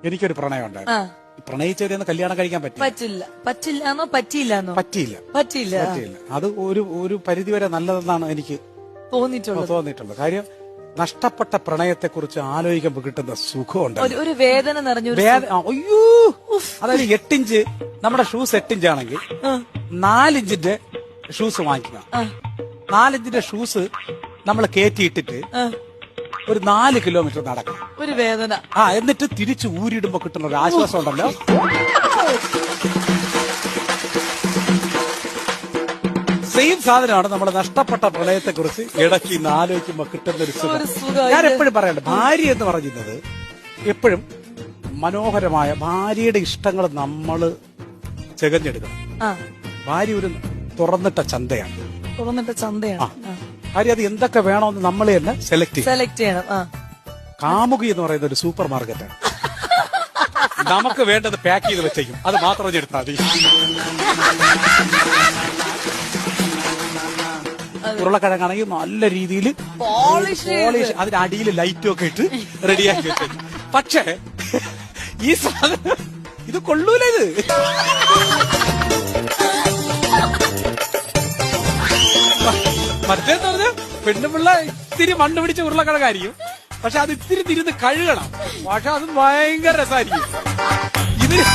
എനിക്കൊരു പ്രണയം ഉണ്ടായിരുന്നു. പ്രണയിച്ചവരെയൊന്നും കല്യാണം കഴിക്കാൻ പറ്റില്ല. പറ്റിയില്ല. പറ്റിയില്ല. അത് ഒരു പരിധിവരെ നല്ലതെന്നാണ് എനിക്ക് തോന്നിയിട്ടുള്ളത്. കാര്യം നഷ്ടപ്പെട്ട പ്രണയത്തെ കുറിച്ച് ആലോചിക്കുമ്പോൾ കിട്ടുന്ന സുഖമുണ്ട്. ഒരു വേദന നിറഞ്ഞു. അയ്യോ, അതായത് 8 ഇഞ്ച് നമ്മുടെ ഷൂസ് 8 ഇഞ്ചാണെങ്കിൽ 4 ഇഞ്ചിന്റെ ഷൂസ് വാങ്ങിക്കുക. 4 ഇഞ്ചിന്റെ ഷൂസ് നമ്മൾ കയറ്റിയിട്ടിട്ട് ഒരു 4 കിലോമീറ്റർ നടക്കണം. ഒരു വേദന. എന്നിട്ട് തിരിച്ച് ഊരിടുമ്പോ കിട്ടുന്ന ഒരു ആശ്വാസം ഉണ്ടല്ലോ. സെയിം സാധനമാണ് നമ്മുടെ നഷ്ടപ്പെട്ട പ്രണയത്തെ കുറിച്ച് ഇടയ്ക്ക് ഇന്ന് ആലോചിക്കുമ്പോ കിട്ടുന്ന ഒരു സുഖം. ഞാൻ എപ്പോഴും പറയണ്ട, ഭാര്യ എന്ന് പറയുന്നത് എപ്പോഴും മനോഹരമായ ഭാര്യയുടെ ഇഷ്ടങ്ങൾ നമ്മൾ ചെകഞ്ഞെടുക്കണം. ഭാര്യ ഒരു തുറന്നിട്ട ചന്തയാണ്. ഭാര്യ അത് എന്തൊക്കെ വേണമെന്ന് നമ്മൾ തന്നെ സെലക്ട് ചെയ്യണം. കാമുകി എന്ന് പറയുന്ന ഒരു സൂപ്പർ മാർക്കറ്റാണ്. നമുക്ക് വേണ്ടത് പാക്ക് ചെയ്ത് വെച്ചേക്കും, അത് മാത്രം എടുത്താൽ മതി. ഉരുളക്കിഴങ്ങാണെങ്കിൽ നല്ല രീതിയിൽ പോളിഷ്, അതിന് അടിയിൽ ലൈറ്റും ഒക്കെ ഇട്ട് റെഡിയാക്കി വെച്ചേക്കും. പക്ഷേ ഈ സാധനം ഇത് കൊള്ളൂല. ഇത് മറ്റേന്ന് പറഞ്ഞാൽ പെണ്ണുപിള്ള ഇത്തിരി മണ്ണ് പിടിച്ച ഉരുളക്കിഴങ്ങായിരിക്കും, പക്ഷെ അത് ഇത്തിരി തിരുന്ന് കഴുകണം. പക്ഷെ അത് ഭയങ്കര രസമായിരിക്കും. ഇതിന്